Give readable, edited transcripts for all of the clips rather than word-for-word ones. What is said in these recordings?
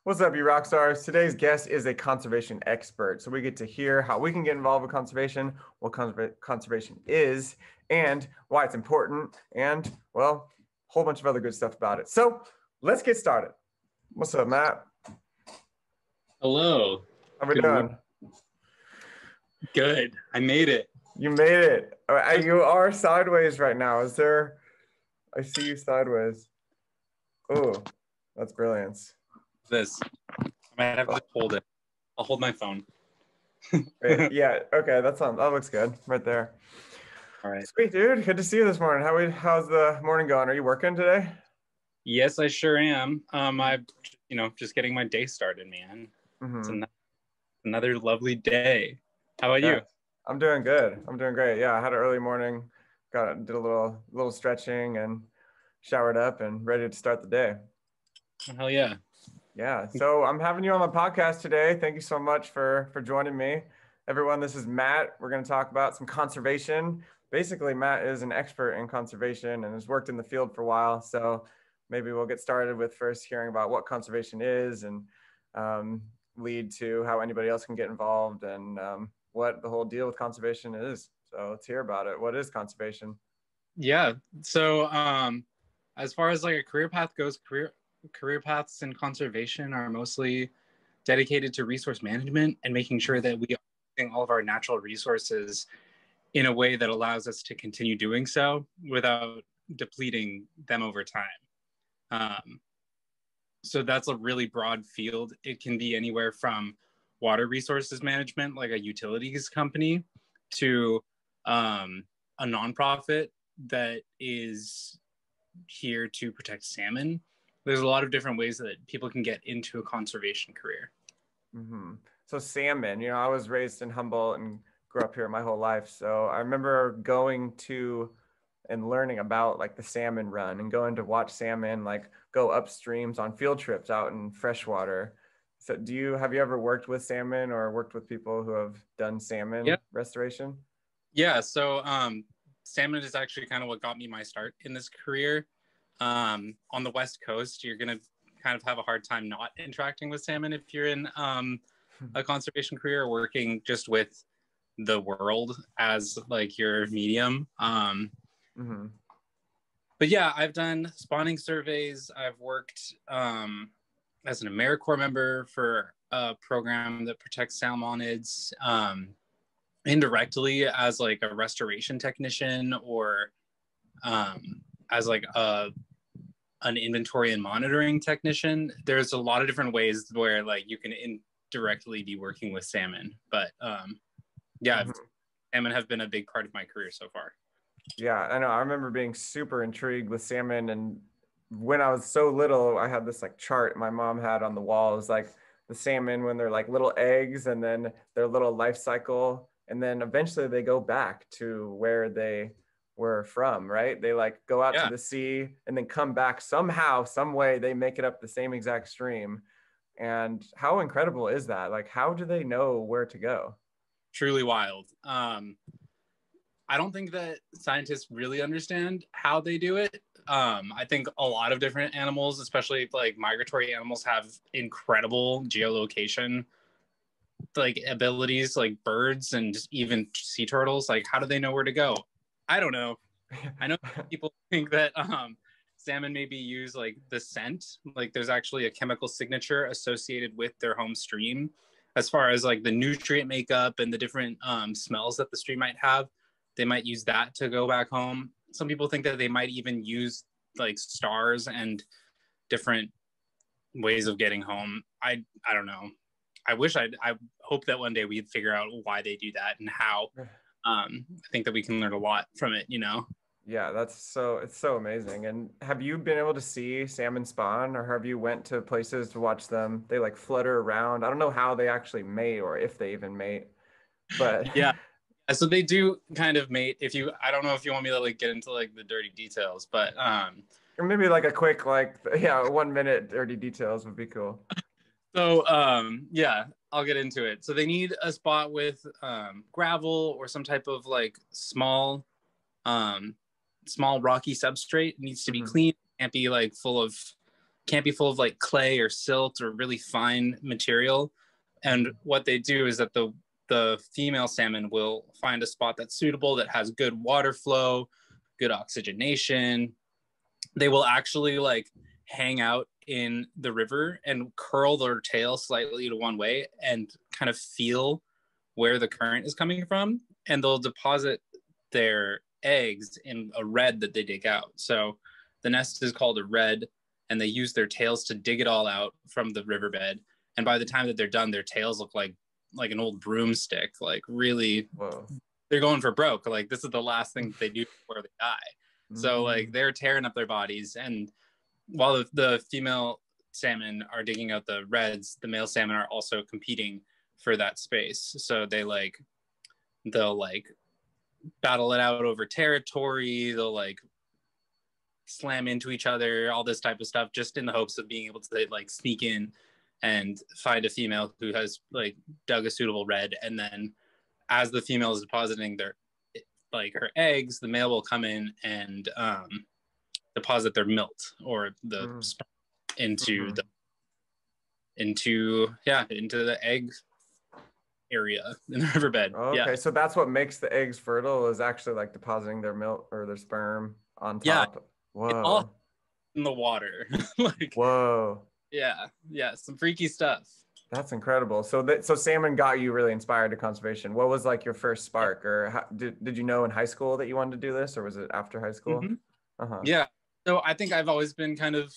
What's up, you rock stars? Today's guest is a conservation expert. So we get to hear how we can get involved with conservation, what conservation is, and why it's important, and, well, a whole bunch of other good stuff about it. So let's get started. What's up, Matt? Hello. How we Good doing? Good. I made it. You made it. You are sideways right now. I see you sideways. Oh, that's brilliance. This. I might have to hold it. I'll hold my phone. Wait, yeah, okay, that looks good right there. All right. Sweet, dude. Good to see you this morning. How's the morning going? Are you working today? Yes, I sure am. I, just getting my day started, man. It's another lovely day. How about you? I'm doing good. I'm doing great. Yeah, I had an early morning. Did a little stretching and showered up and ready to start the day. Hell yeah. Yeah. So I'm having you on my podcast today. Thank you so much for joining me. Everyone, this is Matt. We're going to talk about some conservation. Basically, Matt is an expert in conservation and has worked in the field for a while. So maybe we'll get started with first hearing about what conservation is and lead to how anybody else can get involved and what the whole deal with conservation is. So let's hear about it. What is conservation? Yeah. So as far as like a career path goes, career paths in conservation are mostly dedicated to resource management and making sure that we are using all of our natural resources in a way that allows us to continue doing so without depleting them over time. So that's a really broad field. It can be anywhere from water resources management, like a utilities company, to a nonprofit that is here to protect salmon. There's a lot of different ways that people can get into a conservation career. So salmon, I was raised in Humboldt and grew up here my whole life. So I remember going to and learning about like the salmon run and going to watch salmon like go upstreams on field trips out in freshwater. So have you ever worked with salmon or worked with people who have done salmon restoration? Yeah, so salmon is actually kind of what got me my start in this career. On the West Coast, you're going to kind of have a hard time not interacting with salmon if you're in a conservation career or working just with the world as like your medium. But yeah, I've done spawning surveys. I've worked as an Americorps member for a program that protects salmonids, indirectly as like a restoration technician or as like an inventory and monitoring technician. There's a lot of different ways where like you can indirectly be working with salmon, but salmon have been a big part of my career so far. Yeah, I know. I remember being super intrigued with salmon, and when I was so little, I had this like chart my mom had on the wall. It was like the salmon when they're like little eggs, and then their little life cycle, and then eventually they go back to where they were from, right? They like go out to the sea and then come back somehow, some way they make it up the same exact stream. And how incredible is that? Like, how do they know where to go? Truly wild. I don't think that scientists really understand how they do it. I think a lot of different animals, especially like migratory animals, have incredible geolocation like abilities, like birds and just even sea turtles. Like, how do they know where to go? I don't know. I know people think that salmon maybe use like the scent. Like there's actually a chemical signature associated with their home stream as far as like the nutrient makeup and the different smells that the stream might have. They might use that to go back home. Some people think that they might even use like stars and different ways of getting home. I don't know. I hope that one day we'd figure out why they do that and how. I think that we can learn a lot from it, Yeah, it's so amazing. And have you been able to see salmon spawn, or have you went to places to watch them? They like flutter around. I don't know how they actually mate or if they even mate, but yeah. So they do kind of mate. I don't know if you want me to like get into like the dirty details, but or maybe like a quick 1 minute dirty details would be cool. So yeah, I'll get into it. So they need a spot with gravel or some type of like small rocky substrate. It needs to be clean. It can't be like full of can't be full of like clay or silt or really fine material. And what they do is that the female salmon will find a spot that's suitable, that has good water flow, good oxygenation. They will actually like hang out in the river and curl their tail slightly to one way and kind of feel where the current is coming from. And they'll deposit their eggs in a red that they dig out. So the nest is called a red, and they use their tails to dig it all out from the riverbed. And by the time that they're done, their tails look like an old broomstick, like really. Whoa. They're going for broke. Like this is the last thing they do before they die. So like they're tearing up their bodies. And while the female salmon are digging out the reds, the male salmon are also competing for that space. So they'll battle it out over territory. They'll like slam into each other, all this type of stuff, just in the hopes of being able to like sneak in and find a female who has like dug a suitable red. And then as the female is depositing their like her eggs, the male will come in and deposit their milt or the sperm into the egg area in the riverbed. Okay, so that's what makes the eggs fertile, is actually like depositing their milk or their sperm on top. Yeah. Whoa. It's all in the water. Like whoa. Yeah, some freaky stuff. That's incredible. So salmon got you really inspired to conservation. What was like your first spark, or did you know in high school that you wanted to do this, or was it after high school? Yeah. So I think I've always been kind of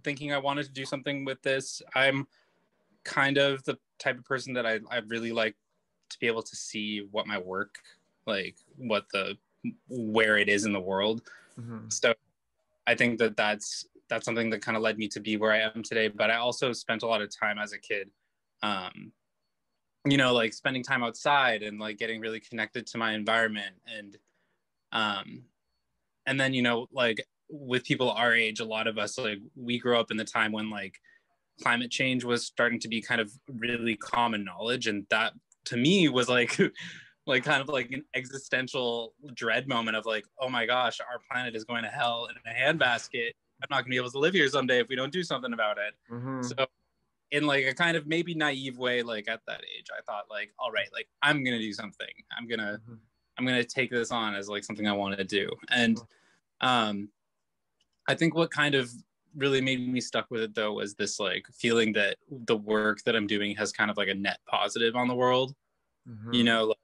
thinking I wanted to do something with this. I'm kind of the type of person that I really like to be able to see what my work, like where it is in the world. So I think that's something that kind of led me to be where I am today. But I also spent a lot of time as a kid, like spending time outside and like getting really connected to my environment. And then, like with people our age, a lot of us, like we grew up in the time when like climate change was starting to be kind of really common knowledge. And that to me was like, like kind of like an existential dread moment of like, oh my gosh, our planet is going to hell in a handbasket. I'm not gonna be able to live here someday if we don't do something about it. So in like a kind of maybe naive way, like at that age, I thought like, all right, like I'm gonna do something. I'm gonna take this on as like something I want to do. And I think what kind of really made me stuck with it though was this like feeling that the work that I'm doing has kind of like a net positive on the world. Like,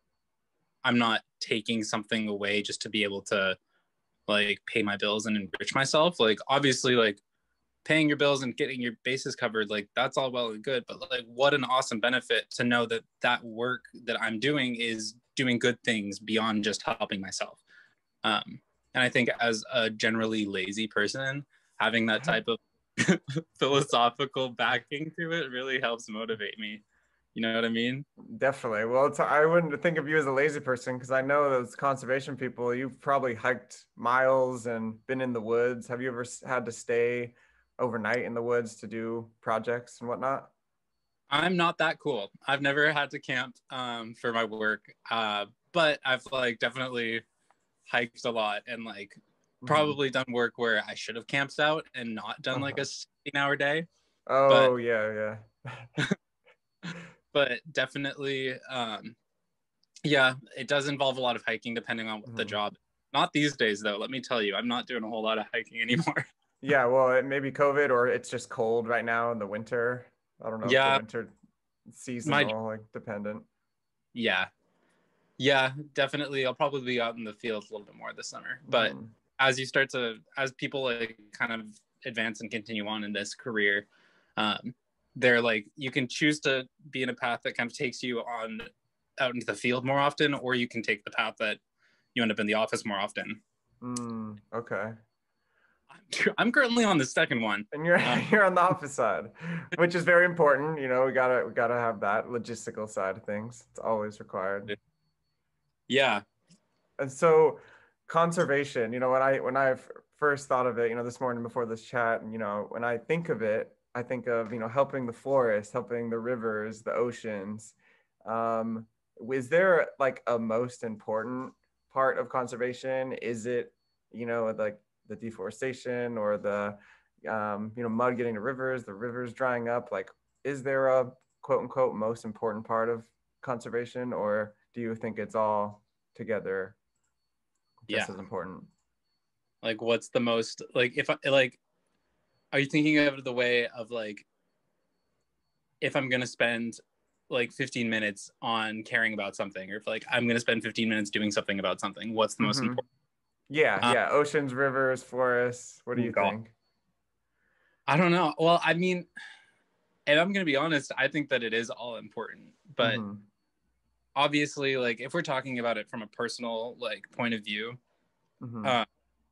I'm not taking something away just to be able to like pay my bills and enrich myself. Like obviously like paying your bills and getting your bases covered, like that's all well and good, but like what an awesome benefit to know that that work that I'm doing is doing good things beyond just helping myself. And I think as a generally lazy person, having that type of philosophical backing to it really helps motivate me. You know what I mean? Definitely. Well, I wouldn't think of you as a lazy person, because I know those conservation people, you've probably hiked miles and been in the woods. Have you ever had to stay overnight in the woods to do projects and whatnot? I'm not that cool. I've never had to camp for my work, but I've like definitely hiked a lot and like probably done work where I should have camped out and not done like a 16-hour day. Oh, yeah. But definitely, it does involve a lot of hiking depending on the job. Not these days, though. Let me tell you, I'm not doing a whole lot of hiking anymore. Yeah, well, it may be COVID or it's just cold right now in the winter. I don't know if the winter seasonal, like dependent. Yeah, definitely. I'll probably be out in the field a little bit more this summer. But as people like kind of advance and continue on in this career, they're like, you can choose to be in a path that kind of takes you on out into the field more often, or you can take the path that you end up in the office more often. Okay. I'm currently on the second one. And you're on the office side, which is very important. We gotta have that logistical side of things. It's always required. Yeah. And so conservation, when I first thought of it, this morning before this chat, and when I think of it, I think of, helping the forest, helping the rivers, the oceans. Is there like a most important part of conservation? Is it, like the deforestation or the, mud getting to rivers, the rivers drying up. Like, is there a quote unquote most important part of conservation, or do you think it's all together just Yeah. as important? Like, what's the most, like, if I, like, are you thinking of it the way of like, if I'm going to spend like 15 minutes on caring about something, or if like I'm going to spend 15 minutes doing something about something, what's the most Mm-hmm. important? Yeah, Um, yeah. Oceans, rivers, forests. What do oh you God. think? I don't know. Well, I mean, and I'm going to be honest, I think that it is all important. But Mm-hmm. obviously, like, if we're talking about it from a personal like point of view, Mm-hmm. uh,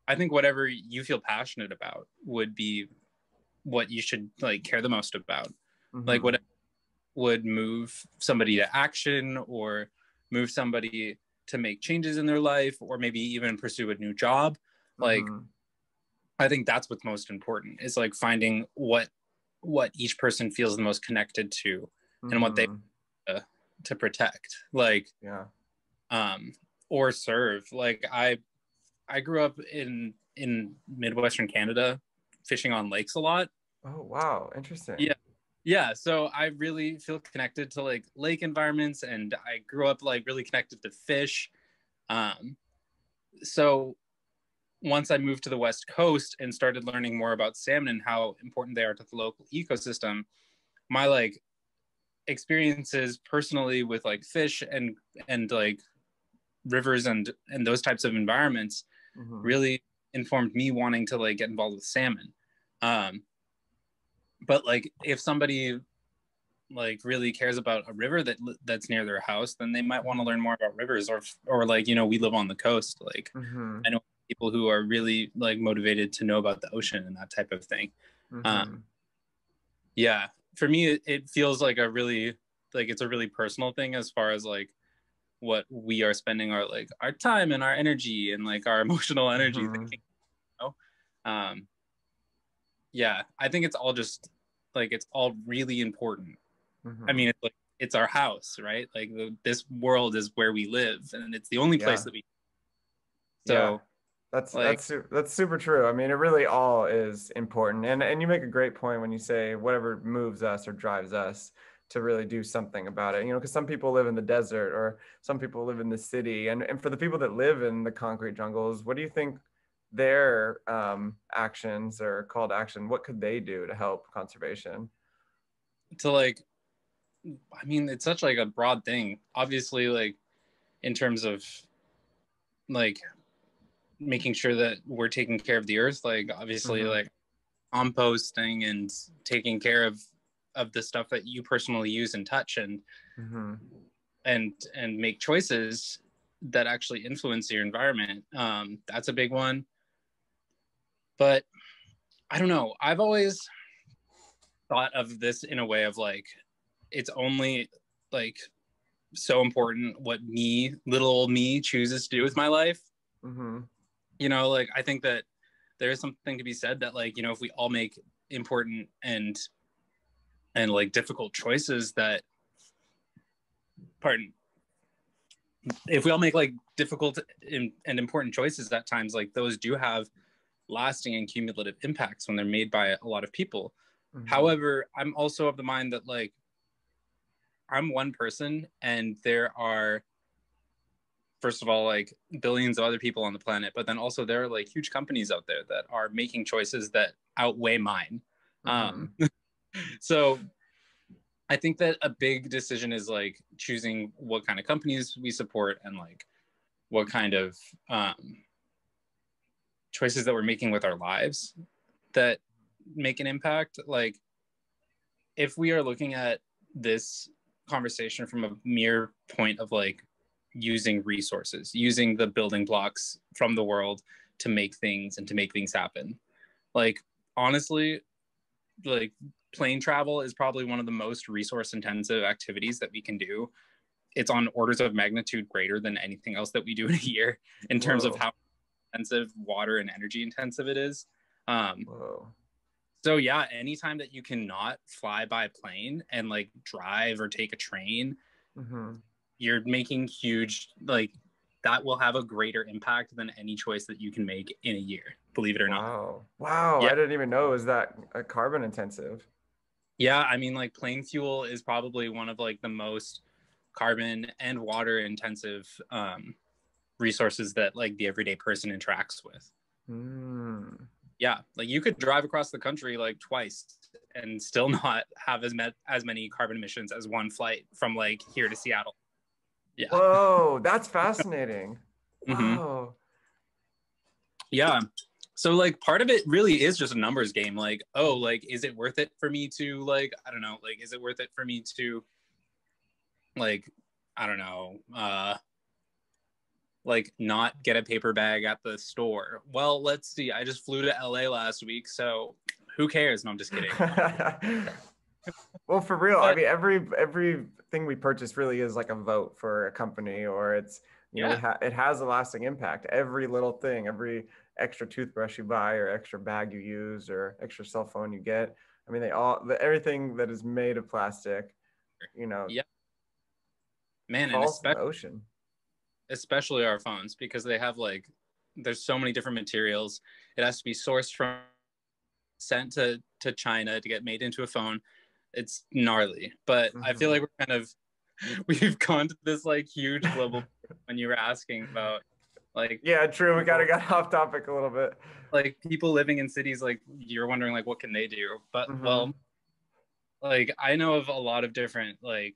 I think whatever you feel passionate about would be what you should like care the most about. Like, Mm-hmm. what would move somebody to action, or move somebody to make changes in their life, or maybe even pursue a new job. Like, Mm-hmm. I think that's what's most important, is like finding what each person feels the most connected to, and what they Mm-hmm. to protect, like, Yeah. um or serve. Like, I grew up in Midwestern Canada, fishing on lakes a lot. Oh, wow. Yeah. Interesting. Yeah, so I really feel connected to like lake environments, and I grew up like really connected to fish. Um, so once I moved to the West Coast and started learning more about salmon and how important they are to the local ecosystem, my like experiences personally with like fish and like rivers and those types of environments Mm-hmm. really informed me wanting to like get involved with salmon. Um, but like, if somebody like really cares about a river that's near their house, then they might want to Mm-hmm. learn more about rivers, or like, we live on the coast. Like, Mm-hmm. I know people who are really like motivated to know about the ocean and that type of thing. Mm-hmm. Um, yeah, for me, it feels like a really, like, it's a really personal thing, as far as like what we are spending our time and our energy and like our emotional energy Mm-hmm. thinking. You know? Yeah, I think it's all just like, it's all really important. I Mm-hmm. mean, it's like, it's our house, right? Like, this world is where we live, and it's the only place Yeah. that we. Yeah. So, That's like, that's that's super true. I mean, it really all is important. And you make a great point when you say whatever moves us or drives us to really do something about it. Because some people live in the desert or some people live in the city. And for the people that live in the concrete jungles, what do you think their actions or call to action, what could they do to help conservation? to like, I mean, it's such like a broad thing. Obviously, like, in terms of like making sure that we're taking care of the earth, like, obviously, Mm-hmm. like composting and taking care of the stuff that you personally use and touch, Mm-hmm. and make choices that actually influence your environment. That's a big one. But I don't know, I've always thought of this in a way of like, it's only like so important what me, little old me, chooses to do with my life. Mm-hmm. Like, I think that there is something to be said that, like, if we all make important and like difficult choices, that, pardon, if we all make like difficult and important choices at times, like, those do have lasting and cumulative impacts when they're made by a lot of people. Mm-hmm. However, I'm also of the mind that, like, I'm one person, and there are, first of all, like, billions of other people on the planet, but then also there are like huge companies out there that are making choices that outweigh mine. Mm-hmm. um so I think that a big decision is like choosing what kind of companies we support, and like what kind of choices that we're making with our lives that make an impact. Like, if we are looking at this conversation from a mere point of like using resources, using the building blocks from the world to make things and to make things happen, like, honestly, like, plane travel is probably one of the most resource intensive activities that we can do. It's on orders of magnitude greater than anything else that we do in a year, in terms of Whoa. how intensive, water and energy intensive it is. um, Whoa. so yeah, anytime that you cannot fly by plane and like drive or take a train, Mm-hmm. you're making huge, like, that will have a greater impact than any choice that you can make in a year. believe it or not. Wow, Yeah. I didn't even know it was that carbon intensive. Yeah, I mean, like plane fuel is probably one of like the most carbon and water intensive resources that like the everyday person interacts with. Hmm. Yeah, like you could drive across the country like twice and still not have as many carbon emissions as one flight from like here to Seattle. Yeah. Whoa, that's fascinating. Mm-hmm. Wow. Yeah. So like part of it really is just a numbers game. Like, oh, like is it worth it for me to like, I don't know, like is it worth it for me to like, I don't know, like not get a paper bag at the store? Well, let's see. I just flew to LA last week, so who cares? No, I'm just kidding. Well, for real, I But mean, everything we purchase really is like a vote for a company, or it's, yeah, it has a lasting impact. Every little thing, every extra toothbrush you buy, or extra bag you use, or extra cell phone you get. I mean, everything that is made of plastic, you know, yeah, man, and falls in the ocean. especially our phones because they have like there's so many different materials. It has to be sourced from sent to China to get made into a phone. It's gnarly, but I feel Mm-hmm. like we're kind of we've gone to this like huge global when you were asking about like Yeah, true. We kind of people got off topic a little bit. like people living in cities like you're wondering like what can they do? But Mm-hmm. well, like I know of a lot of different like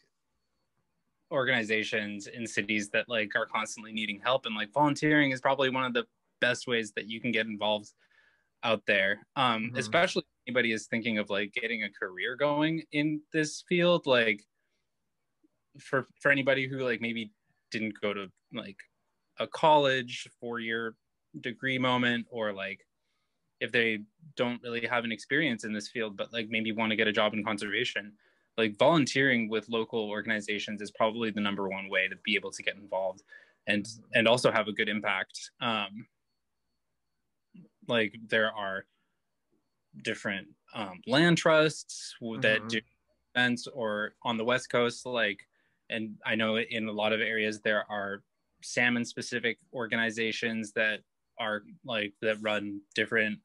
organizations in cities that like are constantly needing help and like volunteering is probably one of the best ways that you can get involved out there, Mm-hmm. especially if anybody is thinking of like getting a career going in this field. Like for anybody who like maybe didn't go to like a college 4-year degree moment, or like if they don't really have an experience in this field but like maybe want to get a job in conservation, like volunteering with local organizations is probably the number one way to be able to get involved and also have a good impact. Like there are different land trusts that Mm-hmm. do events, or on the West Coast, like, and I know in a lot of areas there are salmon specific organizations that are like that run different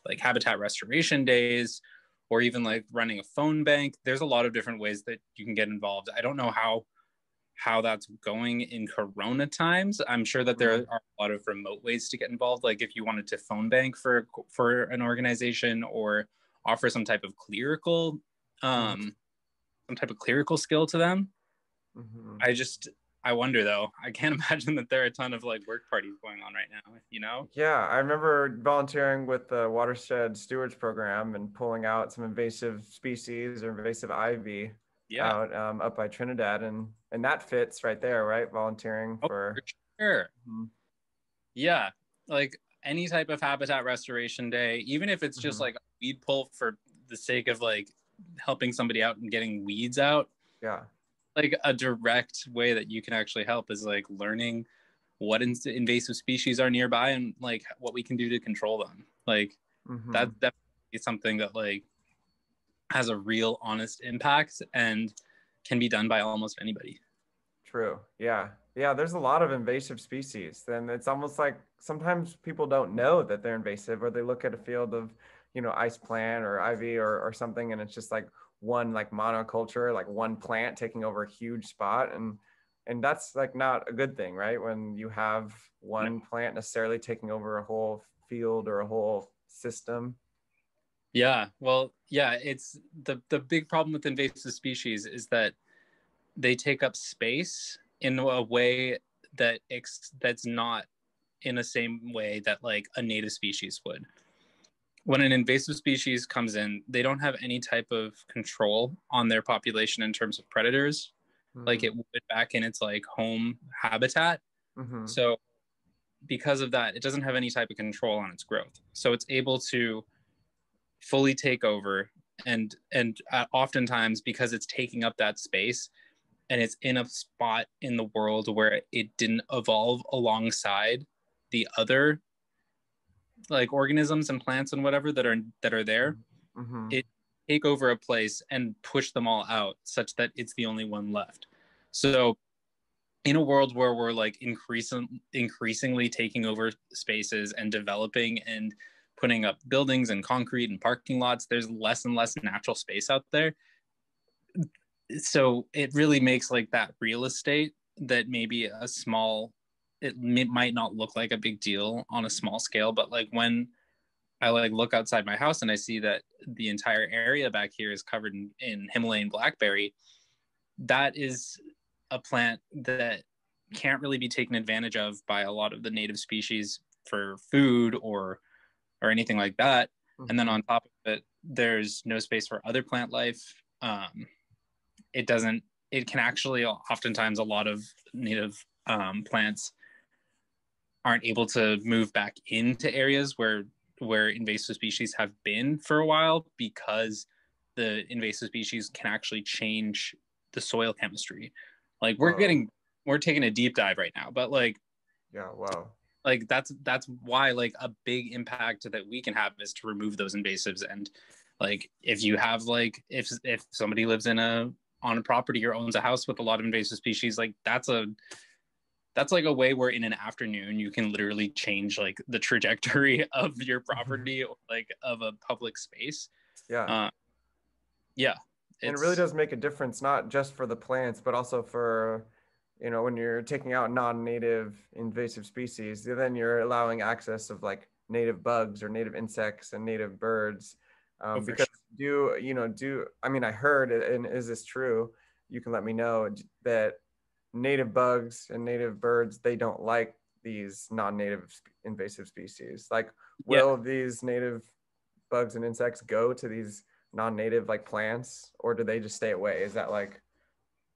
like habitat restoration days, or even like running a phone bank. There's a lot of different ways that you can get involved. I don't know how that's going in Corona times. I'm sure that there Mm-hmm. are a lot of remote ways to get involved. Like if you wanted to phone bank for an organization, or offer Mm-hmm. some type of clerical skill to them. Mm-hmm. I wonder though. I can't imagine that there are a ton of like work parties going on right now. You know? Yeah, I remember volunteering with the Watershed Stewards Program and pulling out some invasive species or invasive ivy Yeah. out up by Trinidad, and that fits right there, right? Volunteering Oh, for for. sure. Mhm. Yeah. Like any type of habitat restoration day, even if it's just Mhm. like a weed pull for the sake of like helping somebody out and getting weeds out, Yeah. like a direct way that you can actually help is like learning what invasive species are nearby and like what we can do to control them. Like that's Hmm. definitely something that like has a real honest impact and can be done by almost anybody. True. Yeah. Yeah. There's a lot of invasive species. And it's almost like sometimes people don't know that they're invasive, or they look at a field of, ice plant or ivy or something, and it's just like one like monoculture, like one plant taking over a huge spot. And that's like not a good thing, right? When you have No. one plant necessarily taking over a whole field or a whole system. Yeah, well, yeah, it's the big problem with invasive species is that they take up space in a way that's not in the same way that like a native species would. When an invasive species comes in, they don't have any type of control on their population in terms of predators, like Mm-hmm. it would back in its like home habitat. Mm-hmm. So because of that, it doesn't have any type of control on its growth. So it's able to fully take over, and oftentimes because it's taking up that space and it's in a spot in the world where it didn't evolve alongside the other like organisms and plants and whatever that are there, Mm-hmm. it take over a place and push them all out such that it's the only one left. So in a world where we're like increasingly taking over spaces and developing and putting up buildings and concrete and parking lots, there's less and less natural space out there. So it really makes like that real estate that maybe a small, might not look like a big deal on a small scale, but like when I like look outside my house and I see that the entire area back here is covered in Himalayan blackberry, that is a plant that can't really be taken advantage of by a lot of the native species for food or anything like that. Mm-hmm. And then on top of it, there's no space for other plant life. It can actually, oftentimes a lot of native plants aren't able to move back into areas where invasive species have been for a while, because the invasive species can actually change the soil chemistry. Like we're taking a deep dive right now, but like, yeah, wow. Like that's why like a big impact that we can have is to remove those invasives. And like if you have like if somebody lives on a property or owns a house with a lot of invasive species, like that's like a way where in an afternoon you can literally change like the trajectory of your property or like of a public space. Yeah. Yeah. And it really does make a difference, not just for the plants, but also for, you know, when you're taking out non-native invasive species, then you're allowing access of like native bugs or native insects and native birds. Because sure. I mean, I heard, and is this true? You can let me know, that native bugs and native birds, they don't like these non-native invasive species. Like, will these native bugs and insects go to these non-native like plants, or do they just stay away? Is that like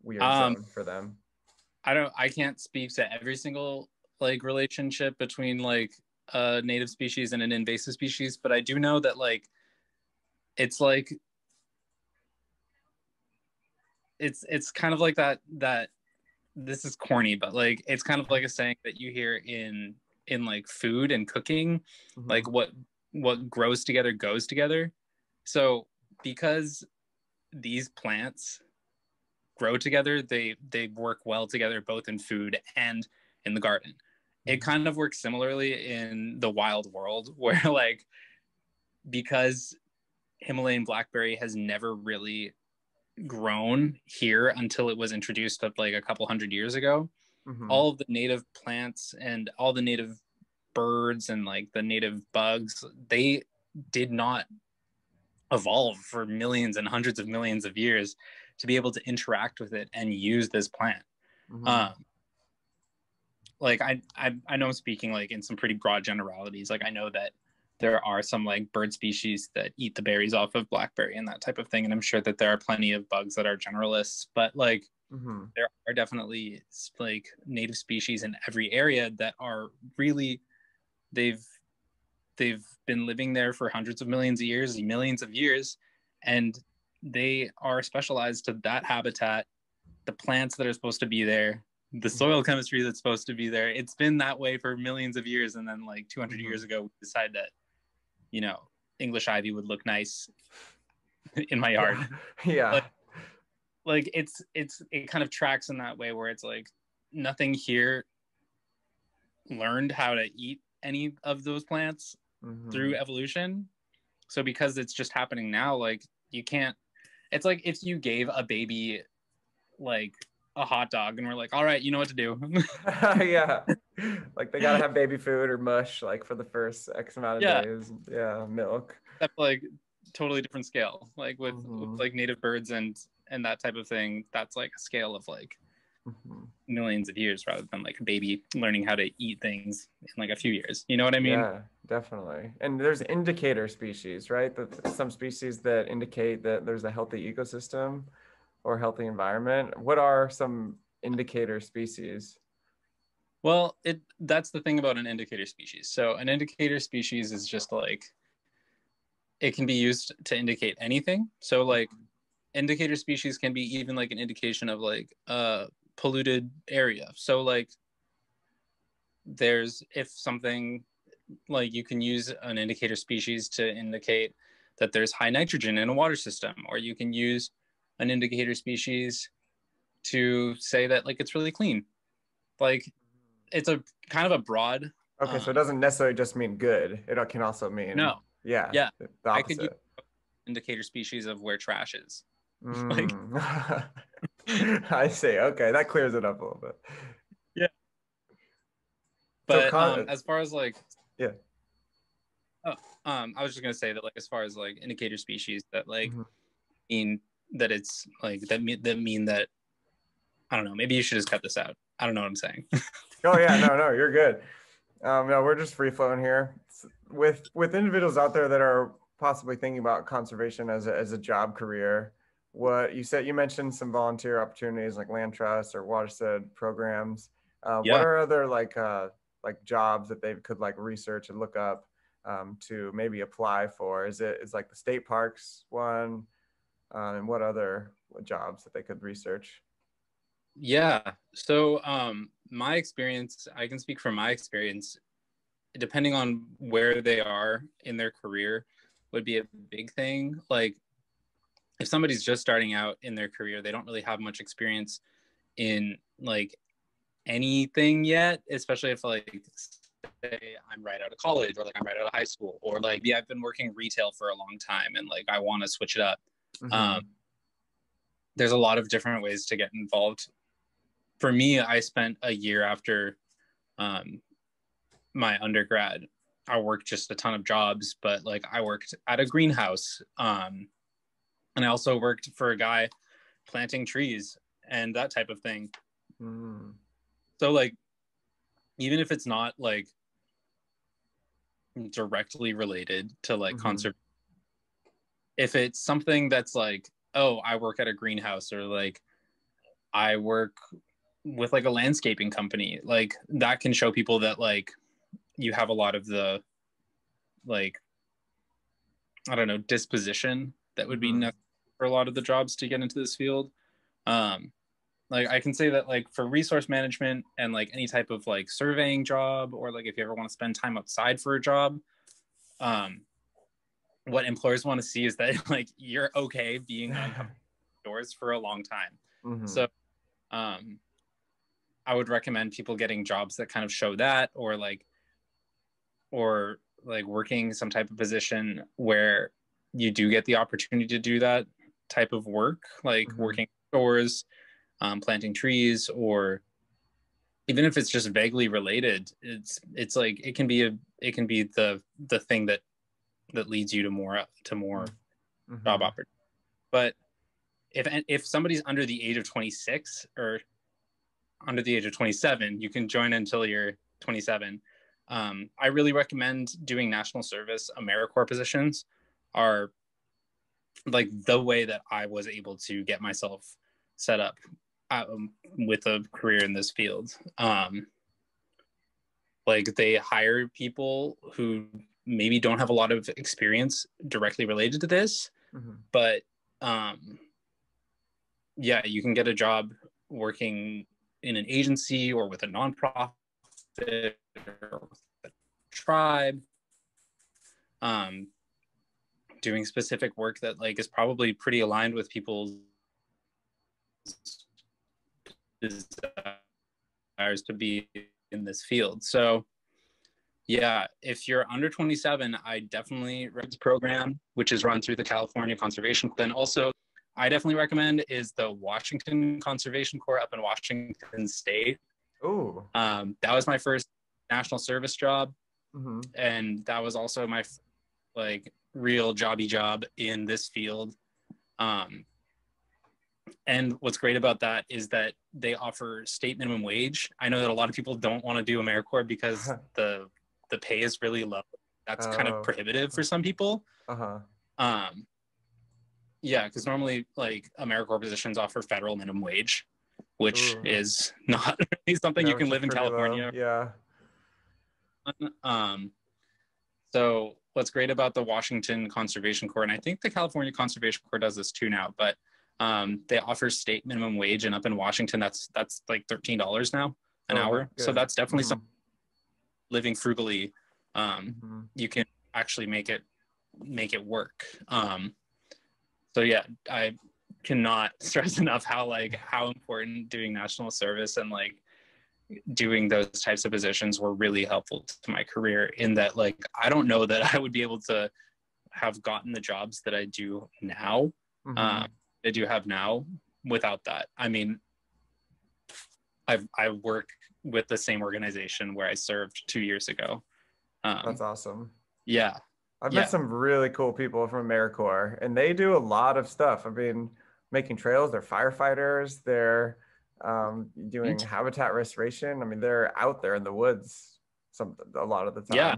weird zone for them? I can't speak to every single like relationship between like a native species and an invasive species, but I do know that like it's like it's kind of like that this is corny, but like it's kind of like a saying that you hear in like food and cooking, mm-hmm. like what grows together goes together. So because these plants grow together, they work well together both in food and in the garden. Mm-hmm. It kind of works similarly in the wild world, where like because Himalayan blackberry has never really grown here until it was introduced up like a couple hundred years ago. Mm-hmm. All of the native plants and all the native birds and like the native bugs, they did not evolve for millions and hundreds of millions of years to be able to interact with it and use this plant. Mm-hmm. Like I know I'm speaking like in some pretty broad generalities. Like I know that there are some like bird species that eat the berries off of blackberry and that type of thing. And I'm sure that there are plenty of bugs that are generalists, but like mm-hmm. there are definitely like native species in every area that are really, they've been living there for hundreds of millions of years, and they are specialized to that habitat, the plants that are supposed to be there, the soil chemistry that's supposed to be there. It's been that way for millions of years. And then like 200 mm-hmm. years ago, we decided that, you know, English ivy would look nice in my yard. Yeah. Like it kind of tracks in that way, where it's like nothing here learned how to eat any of those plants mm-hmm. through evolution. So because it's just happening now, like you can't, it's like if you gave a baby like a hot dog and we're like, all right, you know what to do. Yeah. Like they gotta have baby food or mush like for the first X amount of days. Yeah, milk. That's like totally different scale. Like with like native birds and that type of thing, that's like a scale of like mm-hmm. millions of years, rather than like a baby learning how to eat things in like a few years. You know what I mean? Yeah, definitely. And there's indicator species, right? Some species that indicate that there's a healthy ecosystem or healthy environment. What are some indicator species? Well, that's the thing about an indicator species. So an indicator species is just like, it can be used to indicate anything. So like indicator species can be even like an indication of like a polluted area. So like if something, like you can use an indicator species to indicate that there's high nitrogen in a water system, or you can use an indicator species to say that like it's really clean. Like it's a kind of a broad. Okay, so it doesn't necessarily just mean good. It can also mean, No, yeah, yeah, the I could use opposite. indicator species of where trash is. Like, Mm. I see. Okay, that clears it up a little bit. yeah. So, But as far as like, yeah. oh, I was just gonna say that like as far as like indicator species that like Mhm. mean that it's like that mean that I don't know. Maybe you should just cut this out. I don't know what I'm saying. Oh yeah, no, you're good. No, we're just free flowing here. With individuals out there that are possibly thinking about conservation as a job career. What you said, you mentioned some volunteer opportunities like land trust or watershed programs. What Yeah. are other like jobs that they could like research and look up to maybe apply for? Is like the state parks one, and what other jobs that they could research? Yeah. So my experience, I can speak from my experience, depending on where they are in their career would be a big thing. Like if somebody's just starting out in their career, they don't really have much experience in like anything yet, especially if like say I'm right out of college or like I'm right out of high school or like yeah, I've been working retail for a long time and like I want to switch it up. Um, Mm-hmm. there's a lot of different ways to get involved. For me, I spent a year after um, my undergrad. I worked just a ton of jobs, but like I worked at a greenhouse. And I also worked for a guy planting trees and that type of thing. Mm. So like, even if it's not like directly related to like Mm-hmm. conservation, if it's something that's like, oh, I work at a greenhouse or like I work with like a landscaping company, like that can show people that like you have a lot of the like I don't know disposition that would be Mm-hmm. necessary for a lot of the jobs to get into this field. Um, like I can say that like for resource management and like any type of like surveying job or like if you ever want to spend time outside for a job, um, what employers want to see is that like you're okay being uncomfortable doors for a long time. Mm-hmm. So um, I would recommend people getting jobs that kind of show that or like working some type of position where you do get the opportunity to do that type of work, like Mm-hmm. working stores, planting trees, or even if it's just vaguely related, it's like it can be the thing that leads you to more job Mm-hmm. opportunities. But if somebody's under the age of 26 or under the age of 27, you can join until you're 27. I really recommend doing national service. Americorps positions are like the way that I was able to get myself set up with a career in this field. Like they hire people who maybe don't have a lot of experience directly related to this, Mm-hmm. but yeah, you can get a job working in an agency or with a nonprofit or with a tribe, um, doing specific work that like is probably pretty aligned with people's desires to be in this field. So yeah, if you're under 27, I definitely recommend this program, which is run through the California Conservation. Then also, I definitely recommend is the Washington Conservation Corps up in Washington State. Oh. That was my first national service job, Mm-hmm. and that was also my like real jobby job in this field. Um, and what's great about that is that they offer state minimum wage. I know that a lot of people don't want to do AmeriCorps because the pay is really low. That's kind of Oh. prohibitive for some people. Uh-huh. Um, yeah, because normally like AmeriCorps positions offer federal minimum wage, which Ooh. is not really something Yeah, you which can is live in pretty low. California. Yeah. Um, so what's great about the Washington Conservation Corps, and I think the California Conservation Corps does this too now, but they offer state minimum wage, and up in Washington, that's like $13 now an Oh, hour. So good. that's definitely Mm-hmm. something living frugally. Mm-hmm. You can actually make it work. So yeah, I cannot stress enough how important doing national service and like doing those types of positions were really helpful to my career, in that like I don't know that I would be able to have gotten the jobs that I do now, I do have now, without that. I mean, I work with the same organization where I served 2 years ago. That's awesome. Yeah. I've met some really cool people from Americorps, and they do a lot of stuff. I mean, making trails, they're firefighters, they're doing habitat restoration. I mean, they're out there in the woods a lot of the time. Yeah.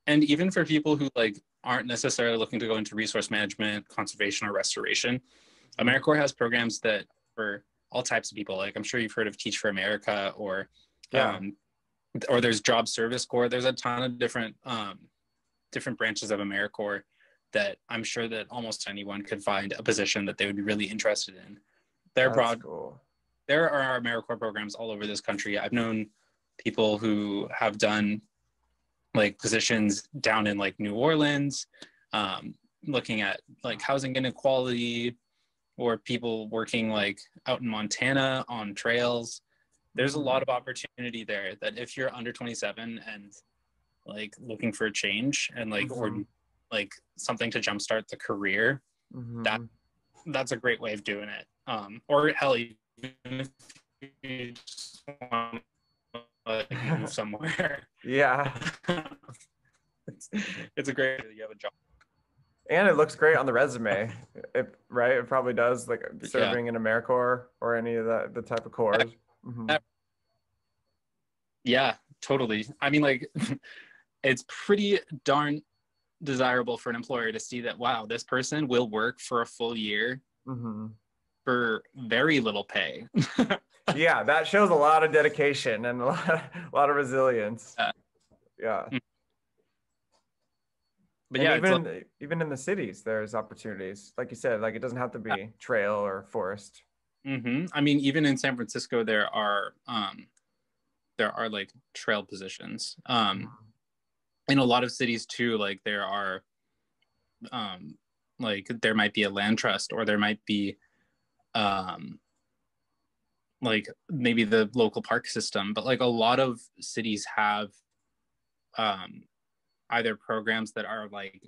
And even for people who like aren't necessarily looking to go into resource management, conservation, or restoration, Americorps has programs that for all types of people. Like I'm sure you've heard of Teach for America, or there's Job Service Corps. There's a ton of different branches of Americorps that I'm sure that almost anyone could find a position that they would be really interested in. They're broad. Cool. There are Americorps programs all over this country. I've known people who have done like positions down in like New Orleans, looking at like housing inequality, or people working like out in Montana on trails. There's a lot of opportunity there, that if you're under 27 and like looking for a change and like or like something to jumpstart the career, that's a great way of doing it. Or hell, even if you just want to like move somewhere. Yeah. It's a great, you have a job. And it looks great on the resume, right? It probably does, like serving in Americorps or any of the type of corps. Yeah, totally. I mean, like, it's pretty darn desirable for an employer to see that, wow, this person will work for a full year for very little pay. Yeah, that shows a lot of dedication and a lot of resilience. Yeah. But and yeah, even in the cities, there's opportunities. Like you said, like it doesn't have to be trail or forest. I mean, even in San Francisco, there are like trail positions. In a lot of cities too, like there are, like there might be a land trust, or there might be, like maybe the local park system. But like a lot of cities have, either programs that are like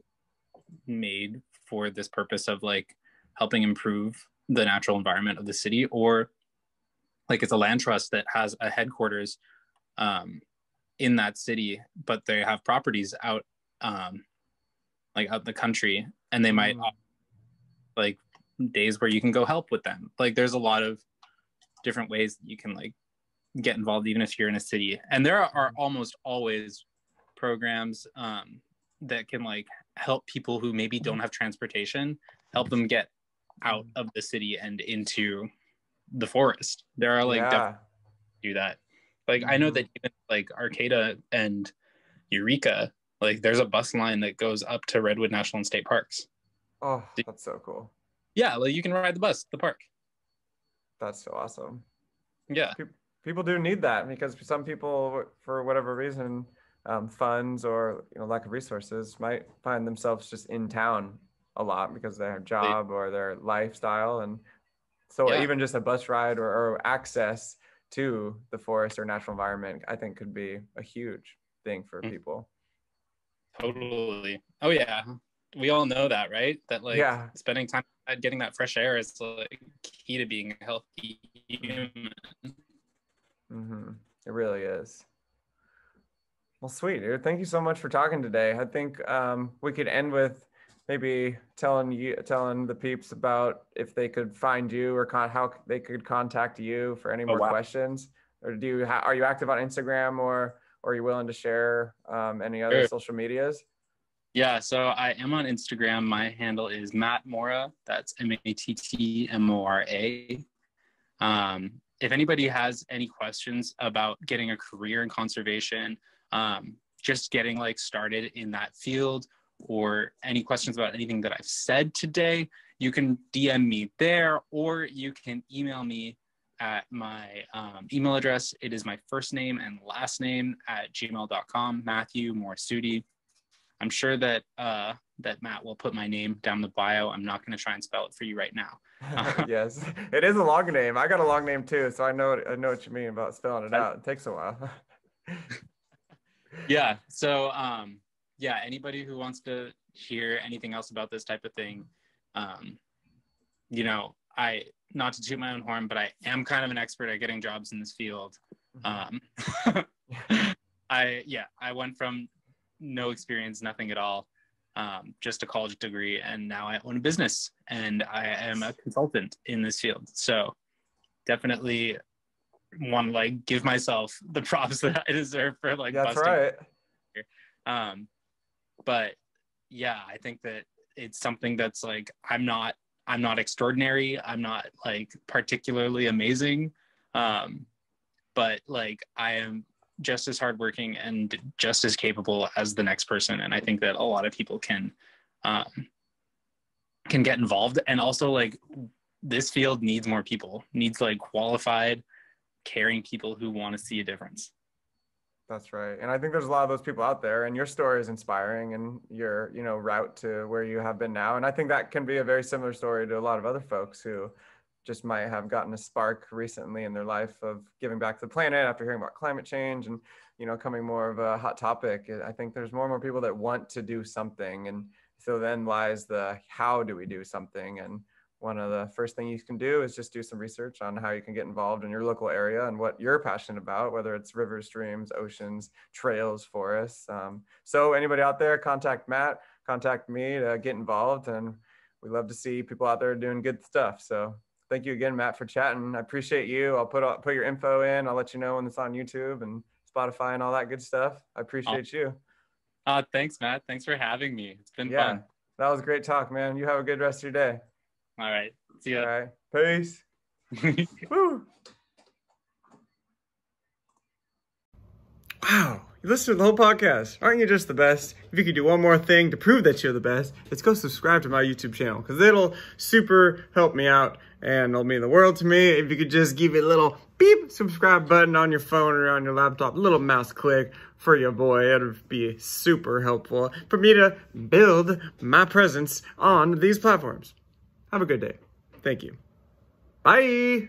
made for this purpose of like helping improve the natural environment of the city, or like it's a land trust that has a headquarters in that city, but they have properties out like out in the country, and they might like days where you can go help with them. Like there's a lot of different ways that you can like get involved, even if you're in a city. And there are almost always programs that can like help people who maybe don't have transportation, help them get out of the city and into the forest. There are like do that. Like I know that even like Arcata and Eureka, like there's a bus line that goes up to Redwood National and State Parks. Oh, that's so cool. Yeah, like you can ride the bus to the park. That's so awesome. Yeah. People do need that, because some people, for whatever reason, funds or lack of resources, might find themselves just in town a lot because of their job or their lifestyle. And so even just a bus ride or access to the forest or natural environment, I think could be a huge thing for people. Totally. Oh yeah. We all know that, right? That like spending time getting that fresh air is like key to being a healthy human. It really is. Well, sweet, dude. Thank you so much for talking today. I think we could end with maybe telling the peeps about if they could find you, or how they could contact you for any more questions. Or are you active on Instagram, or are you willing to share any other social medias? Yeah, so I am on Instagram. My handle is Matt Mora. That's MATTMORA. If anybody has any questions about getting a career in conservation, just getting like started in that field, or any questions about anything that I've said today, you can DM me there, or you can email me at my email address. It is my first name and last name @gmail.com, Matthew Morassutti. I'm sure that that Matt will put my name down the bio. I'm not going to try and spell it for you right now. Yes, it is a long name. I got a long name too, so I know what you mean about spelling it out. It takes a while. Yeah. So, yeah, anybody who wants to hear anything else about this type of thing, you know, not to toot my own horn, but I am kind of an expert at getting jobs in this field. I went from no experience, nothing at all, just a college degree, and now I own a business and I am a consultant in this field. So definitely want to like give myself the props that I deserve for like That's busting. right. But yeah, I think that it's something that's like, I'm not extraordinary. I'm not like particularly amazing. But like I am just as hardworking and just as capable as the next person. And I think that a lot of people can get involved. And also like this field needs more people, needs like qualified, caring people who want to see a difference. That's right. And I think there's a lot of those people out there, and your story is inspiring, and your, route to where you have been now. And I think that can be a very similar story to a lot of other folks who just might have gotten a spark recently in their life of giving back to the planet after hearing about climate change and, coming more of a hot topic. I think there's more and more people that want to do something. And so then lies the, how do we do something? And one of the first things you can do is just do some research on how you can get involved in your local area and what you're passionate about, whether it's rivers, streams, oceans, trails, forests. So anybody out there, contact Matt, contact me to get involved. And we love to see people out there doing good stuff. So thank you again, Matt, for chatting. I appreciate you. I'll put your info in. I'll let you know when it's on YouTube and Spotify and all that good stuff. I appreciate you. Thanks, Matt. Thanks for having me. It's been Yeah, fun. that was a great talk, man. You have a good rest of your day. All right. See ya. All right. Peace. Woo. Wow. You listened to the whole podcast. Aren't you just the best? If you could do one more thing to prove that you're the best, it's go subscribe to my YouTube channel, because it'll super help me out and it'll mean the world to me. If you could just give it a little beep subscribe button on your phone or on your laptop, a little mouse click for your boy, it would be super helpful for me to build my presence on these platforms. Have a good day. Thank you. Bye.